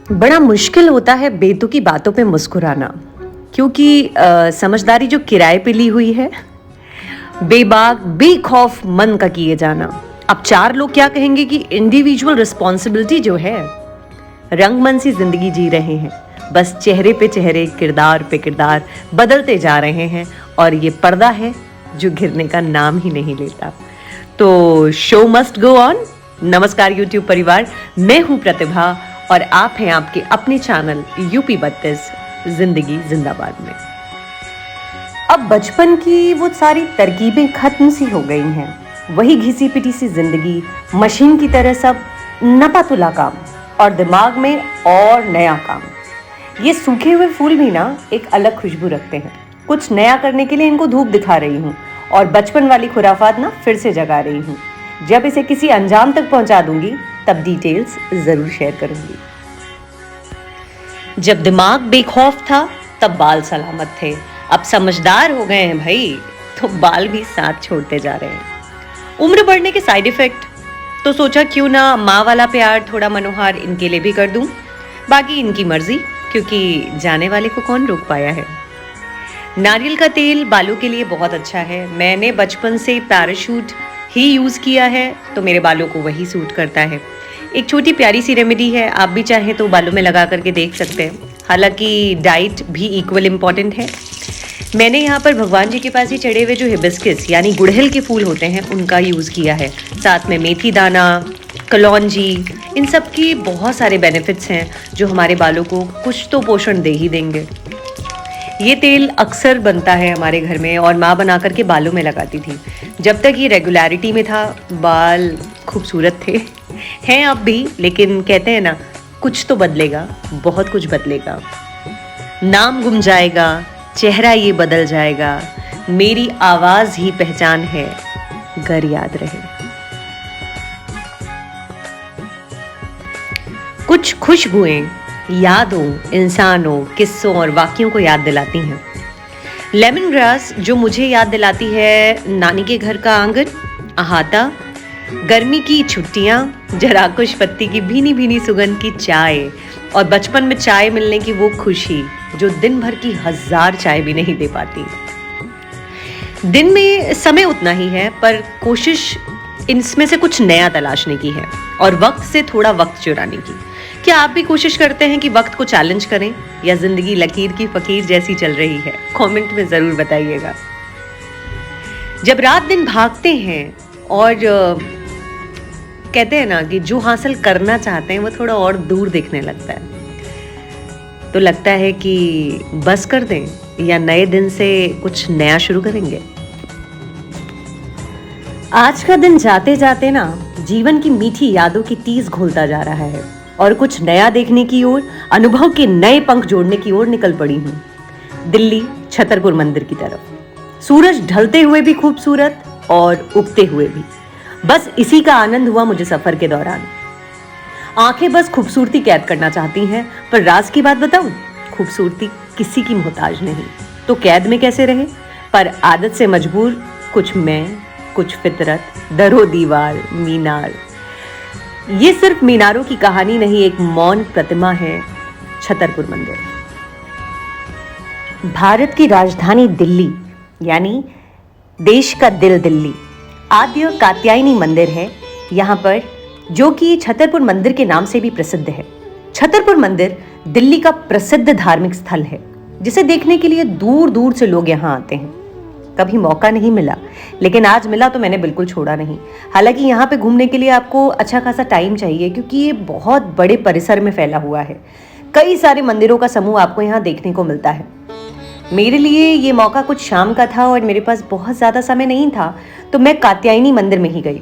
बड़ा मुश्किल होता है बेतुकी बातों पे मुस्कुराना, क्योंकि समझदारी जो किराए पे ली हुई है, बेबाक बेखौफ मन का किए जाना। अब चार लोग क्या कहेंगे कि इंडिविजुअल रिस्पॉन्सिबिलिटी जो है, रंगमन सी जिंदगी जी रहे हैं, बस चेहरे पे चेहरे, किरदार पे किरदार बदलते जा रहे हैं, और ये पर्दा है जो गिरने का नाम ही नहीं लेता। तो शो मस्ट गो ऑन। नमस्कार यूट्यूब परिवार, मैं हूं प्रतिभा और आप हैं आपके अपने चैनल यूपी 32 जिंदगी जिंदाबाद में। अब बचपन की वो सारी तरकीबें खत्म सी हो गई हैं, वही घिसी पिटी सी जिंदगी, मशीन की तरह सब नपातुला काम, और दिमाग में और नया काम। ये सूखे हुए फूल भी ना एक अलग खुशबू रखते हैं। कुछ नया करने के लिए इनको धूप दिखा रही हूँ और बचपन वाली खुराफात ना फिर से जगा रही हूँ। जब इसे किसी अंजाम तक पहुंचा दूंगी तब डिटेल्स जरूर शेयर करूंगी। जब दिमाग बेखौफ था तब बाल सलामत थे, अब समझदार हो गए हैं भाई तो बाल भी साथ छोड़ते जा रहे हैं। उम्र बढ़ने के साइड इफेक्ट, तो सोचा क्यों ना माँ वाला प्यार थोड़ा मनोहार इनके लिए भी कर दूं। बाकी इनकी मर्जी, क्योंकि जाने वाले को कौन रोक पाया है। नारियल का तेल बालों के लिए बहुत अच्छा है। मैंने बचपन से पैराशूट ही यूज़ किया है तो मेरे बालों को वही सूट करता है। एक छोटी प्यारी सी रेमेडी है, आप भी चाहें तो बालों में लगा करके देख सकते हैं। हालांकि डाइट भी इक्वल इम्पॉर्टेंट है। मैंने यहाँ पर भगवान जी के पास ही चढ़े हुए जो हिबिस्किस यानी गुड़हल के फूल होते हैं उनका यूज़ किया है, साथ में मेथी दाना, कलौंजी, इन सब की बहुत सारे बेनिफिट्स हैं जो हमारे बालों को कुछ तो पोषण दे ही देंगे। ये तेल अक्सर बनता है हमारे घर में और माँ बना करके बालों में लगाती थी। जब तक ये रेगुलरिटी में था बाल खूबसूरत थे, हैं अब भी, लेकिन कहते हैं ना कुछ तो बदलेगा, बहुत कुछ बदलेगा। नाम गुम जाएगा, चेहरा ये बदल जाएगा, मेरी आवाज़ ही पहचान है, घर याद रहे। कुछ खुशबुएं यादों, इंसानों, किस्सों और वाक्यों को याद दिलाती हैं। लेमन ग्रास जो मुझे याद दिलाती है नानी के घर का आंगन, अहाता, गर्मी की छुट्टियाँ, जराकुश पत्ती की भीनी भीनी सुगंध की चाय, और बचपन में चाय मिलने की वो खुशी जो दिन भर की 1000 चाय भी नहीं दे पाती। दिन में समय उतना ही है पर कोशिश इसमें से कुछ नया तलाशने की है और वक्त से थोड़ा वक्त चुराने की। क्या आप भी कोशिश करते हैं कि वक्त को चैलेंज करें, या जिंदगी लकीर की फकीर जैसी चल रही है? कमेंट में जरूर बताइएगा। जब रात दिन भागते हैं और कहते हैं ना कि जो हासिल करना चाहते हैं वो थोड़ा और दूर दिखने लगता है, तो लगता है कि बस कर दें या नए दिन से कुछ नया शुरू करेंगे। आज का दिन जाते जाते ना जीवन की मीठी यादों की टीस घोलता जा रहा है और कुछ नया देखने की ओर, अनुभव के नए पंख जोड़ने की ओर निकल पड़ी हूँ, दिल्ली छतरपुर मंदिर की तरफ। सूरज ढलते हुए भी खूबसूरत और उगते हुए भी, बस इसी का आनंद हुआ मुझे सफर के दौरान। आंखें बस खूबसूरती कैद करना चाहती हैं, पर राज की बात बताऊं, खूबसूरती किसी की मोहताज नहीं, तो कैद में कैसे रहे? पर आदत से मजबूर, कुछ मैं, कुछ फितरत, दरो दीवार, मीनार। ये सिर्फ मीनारों की कहानी नहीं, एक मौन प्रतिमा है छतरपुर मंदिर। भारत की राजधानी दिल्ली यानी देश का दिल दिल्ली, आद्य कात्यायनी मंदिर है यहाँ पर, जो कि छतरपुर मंदिर के नाम से भी प्रसिद्ध है। छतरपुर मंदिर दिल्ली का प्रसिद्ध धार्मिक स्थल है जिसे देखने के लिए दूर दूर से लोग यहाँ आते हैं। कभी मौका नहीं मिला, लेकिन आज मिला तो मैंने बिल्कुल छोड़ा नहीं। हालांकि यहाँ पे घूमने के लिए आपको अच्छा खासा टाइम चाहिए, क्योंकि ये बहुत बड़े परिसर में फैला हुआ है। कई सारे मंदिरों का समूह आपको यहाँ देखने को मिलता है। मेरे लिए ये मौका कुछ शाम का था और मेरे पास बहुत ज़्यादा समय नहीं था, तो मैं कात्यायनी मंदिर में ही गई।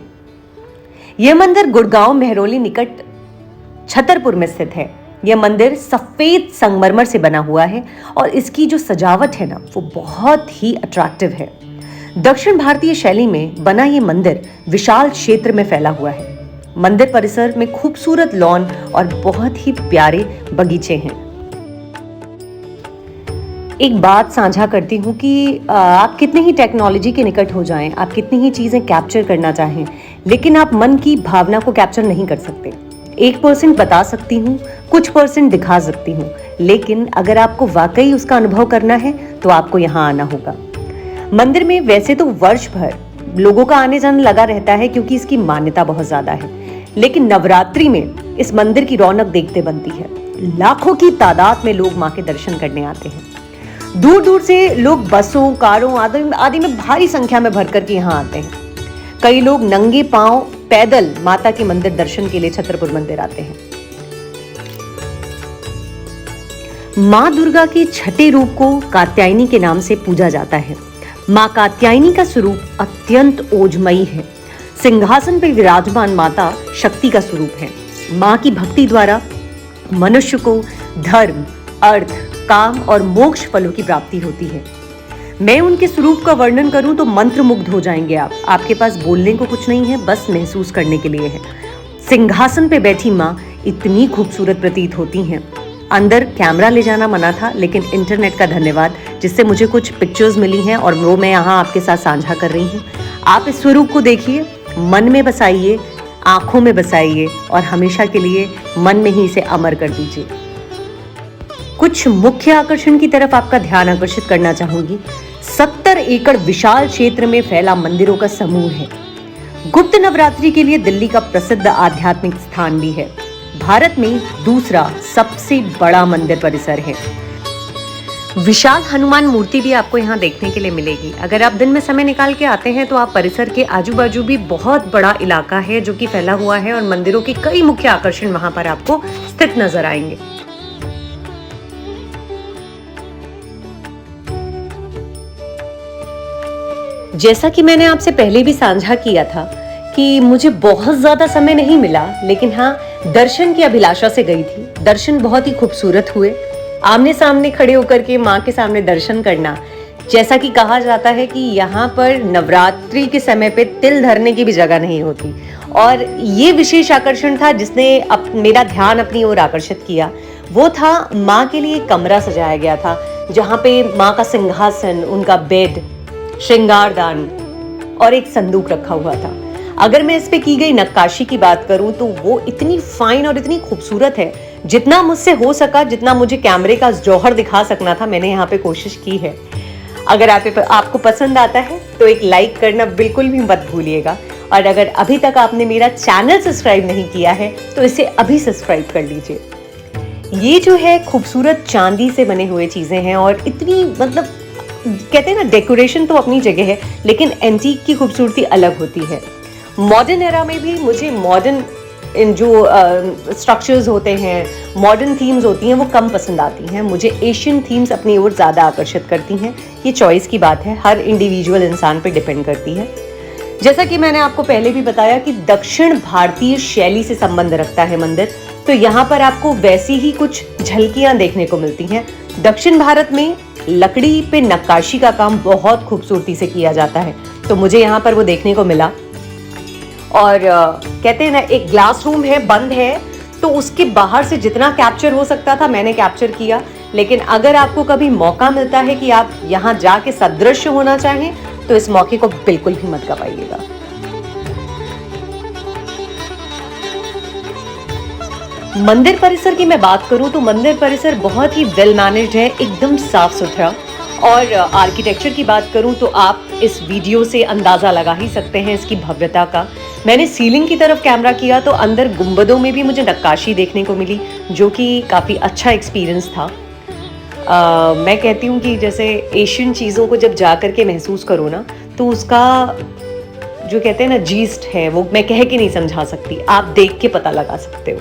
यह मंदिर गुड़गांव मेहरौली निकट छतरपुर में स्थित है। यह मंदिर सफ़ेद संगमरमर से बना हुआ है और इसकी जो सजावट है ना वो बहुत ही अट्रैक्टिव है। दक्षिण भारतीय शैली में बना ये मंदिर विशाल क्षेत्र में फैला हुआ है। मंदिर परिसर में खूबसूरत लॉन और बहुत ही प्यारे बगीचे हैं। एक बात साझा करती हूँ कि आप कितने ही टेक्नोलॉजी के निकट हो जाएं, आप कितनी ही चीज़ें कैप्चर करना चाहें, लेकिन आप मन की भावना को कैप्चर नहीं कर सकते। 1% बता सकती हूँ, कुछ % दिखा सकती हूँ, लेकिन अगर आपको वाकई उसका अनुभव करना है तो आपको यहाँ आना होगा। मंदिर में वैसे तो वर्ष भर लोगों का आने जाना लगा रहता है क्योंकि इसकी मान्यता बहुत ज्यादा है, लेकिन नवरात्रि में इस मंदिर की रौनक देखते बनती है। लाखों की तादाद में लोग मां के दर्शन करने आते हैं। दूर दूर से लोग बसों, कारों आदि में भारी संख्या में भर कर के यहाँ आते हैं। कई लोग नंगे पांव पैदल माता के मंदिर दर्शन के लिए छतरपुर मंदिर आते हैं। मां दुर्गा के छठे रूप को कात्यायनी के नाम से पूजा जाता है। मां कात्यायनी का स्वरूप अत्यंत ओजमयी है। सिंहासन पर विराजमान माता शक्ति का स्वरूप है। मां की भक्ति द्वारा मनुष्य को धर्म, अर्थ, काम और मोक्ष फलों की प्राप्ति होती है। मैं उनके स्वरूप का वर्णन करूं तो मंत्रमुग्ध हो जाएंगे आप। आपके पास बोलने को कुछ नहीं है, बस महसूस करने के लिए है। सिंहासन पे बैठी मां इतनी खूबसूरत प्रतीत होती हैं। अंदर कैमरा ले जाना मना था, लेकिन इंटरनेट का धन्यवाद जिससे मुझे कुछ पिक्चर्स मिली हैं और वो मैं यहाँ आपके साथ साझा कर रही हूँ। आप इस स्वरूप को देखिए, मन में बसाइए, आंखों में बसाइए और हमेशा के लिए मन में ही इसे अमर कर दीजिए। कुछ मुख्य आकर्षण की तरफ आपका ध्यान आकर्षित करना चाहूंगी। 70 एकड़ विशाल क्षेत्र में फैला मंदिरों का समूह है। गुप्त नवरात्रि के लिए दिल्ली का प्रसिद्ध आध्यात्मिक स्थान भी है। भारत में दूसरा सबसे बड़ा मंदिर परिसर है। विशाल हनुमान मूर्ति भी आपको यहाँ देखने के लिए मिलेगी। अगर आप दिन में समय निकाल के आते हैं तो आप परिसर के आजू बाजू भी बहुत बड़ा इलाका है जो कि फैला हुआ है और मंदिरों के कई मुख्य आकर्षण वहां पर आपको स्थित नजर आएंगे। जैसा कि मैंने आपसे पहले भी साझा किया था कि मुझे बहुत ज्यादा समय नहीं मिला, लेकिन हाँ दर्शन की अभिलाषा से गई थी। दर्शन बहुत ही खूबसूरत हुए। आमने सामने खड़े होकर के माँ के सामने दर्शन करना, जैसा कि कहा जाता है कि यहाँ पर नवरात्रि के समय पे तिल धरने की भी जगह नहीं होती, और ये विशेष आकर्षण था जिसने मेरा ध्यान अपनी ओर आकर्षित किया। वो था माँ के लिए कमरा सजाया गया था जहाँ पे माँ का सिंहासन, उनका बेड, श्रृंगारदान और एक संदूक रखा हुआ था। अगर मैं इस पे की गई नक्काशी की बात करूं तो वो इतनी फाइन और इतनी खूबसूरत है। जितना मुझसे हो सका, जितना मुझे कैमरे का जौहर दिखा सकना था, मैंने यहाँ पे कोशिश की है। अगर आपको पसंद आता है तो एक लाइक करना बिल्कुल भी मत भूलिएगा, और अगर अभी तक आपने मेरा चैनल सब्सक्राइब नहीं किया है तो इसे अभी सब्सक्राइब कर लीजिए। ये जो है खूबसूरत चांदी से बने हुए चीजें हैं और इतनी मतलब कहते हैं ना, डेकोरेशन तो अपनी जगह है, लेकिन एंटीक की खूबसूरती अलग होती है। मॉडर्न एरा में भी मुझे मॉडर्न जो स्ट्रक्चर्स होते हैं, मॉडर्न थीम्स होती हैं, वो कम पसंद आती हैं। मुझे एशियन थीम्स अपनी ओर ज़्यादा आकर्षित करती हैं। ये चॉइस की बात है, हर इंडिविजुअल इंसान पर डिपेंड करती है। जैसा कि मैंने आपको पहले भी बताया कि दक्षिण भारतीय शैली से संबंध रखता है मंदिर, तो यहाँ पर आपको वैसी ही कुछ झलकियाँ देखने को मिलती हैं। दक्षिण भारत में लकड़ी पे नक्काशी का काम बहुत खूबसूरती से किया जाता है, तो मुझे यहाँ पर वो देखने को मिला। और कहते हैं ना, एक ग्लास रूम है, बंद है, तो उसके बाहर से जितना कैप्चर हो सकता था मैंने कैप्चर किया। लेकिन अगर आपको कभी मौका मिलता है कि आप यहाँ जाके सदृश्य होना चाहें तो इस मौके को बिल्कुल भी मत गवाइएगा। मंदिर परिसर की मैं बात करूं तो मंदिर परिसर बहुत ही वेल मैनेज्ड है, एकदम साफ सुथरा। और आर्किटेक्चर की बात करूं तो आप इस वीडियो से अंदाजा लगा ही सकते हैं इसकी भव्यता का। मैंने सीलिंग की तरफ कैमरा किया तो अंदर गुंबदों में भी मुझे नक्काशी देखने को मिली, जो कि काफ़ी अच्छा एक्सपीरियंस था। मैं कहती हूँ कि जैसे एशियन चीज़ों को जब जा कर के महसूस करो ना, तो उसका जो कहते हैं ना जीस्ट है, वो मैं कह के नहीं समझा सकती, आप देख के पता लगा सकते हो।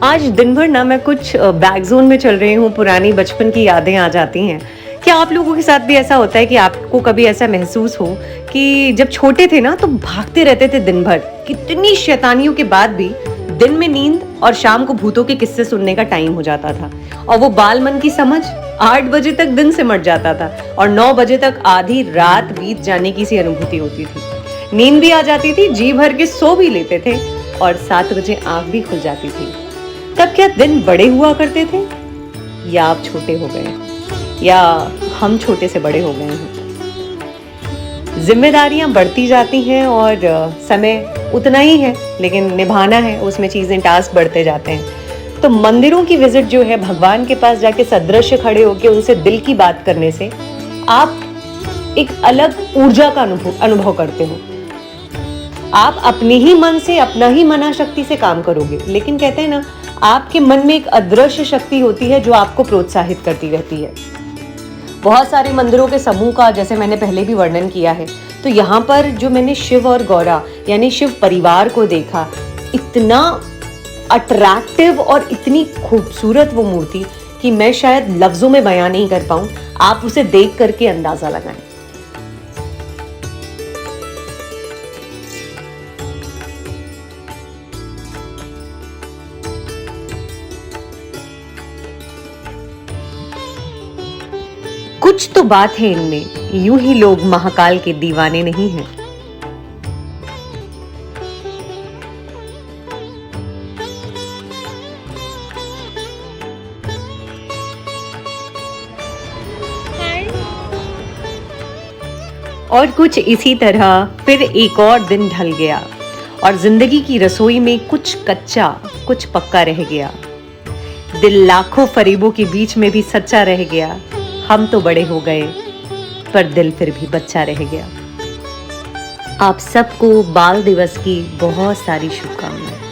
आज दिन भर ना मैं कुछ बैक जोन में चल रही हूँ, पुरानी बचपन की यादें आ जाती हैं। क्या आप लोगों के साथ भी ऐसा होता है कि आपको कभी ऐसा महसूस हो कि जब छोटे थे ना तो भागते रहते थे दिन भर, कितनी शैतानियों के बाद भी दिन में नींद और शाम को भूतों के किस्से सुनने का टाइम हो जाता था, और वो बाल मन की समझ 8 बजे तक दिन सिमट जाता था और 9 बजे तक आधी रात बीत जाने की सी अनुभूति होती थी। नींद भी आ जाती थी, जी भर के सो भी लेते थे और 7 बजे आंख भी खुल जाती थी। तब क्या दिन बड़े हुआ करते थे या आप छोटे हो गए? या हम छोटे से बड़े हो गए हैं। जिम्मेदारियां बढ़ती जाती हैं और समय उतना ही है, लेकिन निभाना है, उसमें चीज़ें, टास्क बढ़ते जाते हैं। तो मंदिरों की विजिट जो है, भगवान के पास जाके सदृश्य खड़े होकर उनसे दिल की बात करने से आप एक अलग ऊर्जा का अनुभव करते हो। आप अपने ही मन से, अपना ही मना शक्ति से काम करोगे, लेकिन कहते हैं ना, आपके मन में एक अदृश्य शक्ति होती है जो आपको प्रोत्साहित करती रहती है। बहुत सारे मंदिरों के समूह का जैसे मैंने पहले भी वर्णन किया है, तो यहाँ पर जो मैंने शिव और गौरा यानी शिव परिवार को देखा, इतना अट्रैक्टिव और इतनी खूबसूरत वो मूर्ति कि मैं शायद लफ्जों में बयां नहीं कर पाऊं, आप उसे देख करके अंदाजा लगाएं। कुछ तो बात है इनमें, यूं ही लोग महाकाल के दीवाने नहीं हैं। और कुछ इसी तरह फिर एक और दिन ढल गया और जिंदगी की रसोई में कुछ कच्चा कुछ पक्का रह गया। दिल लाखों फरेबों के बीच में भी सच्चा रह गया। हम तो बड़े हो गए पर दिल फिर भी बच्चा रह गया। आप सबको बाल दिवस की बहुत सारी शुभकामनाएं।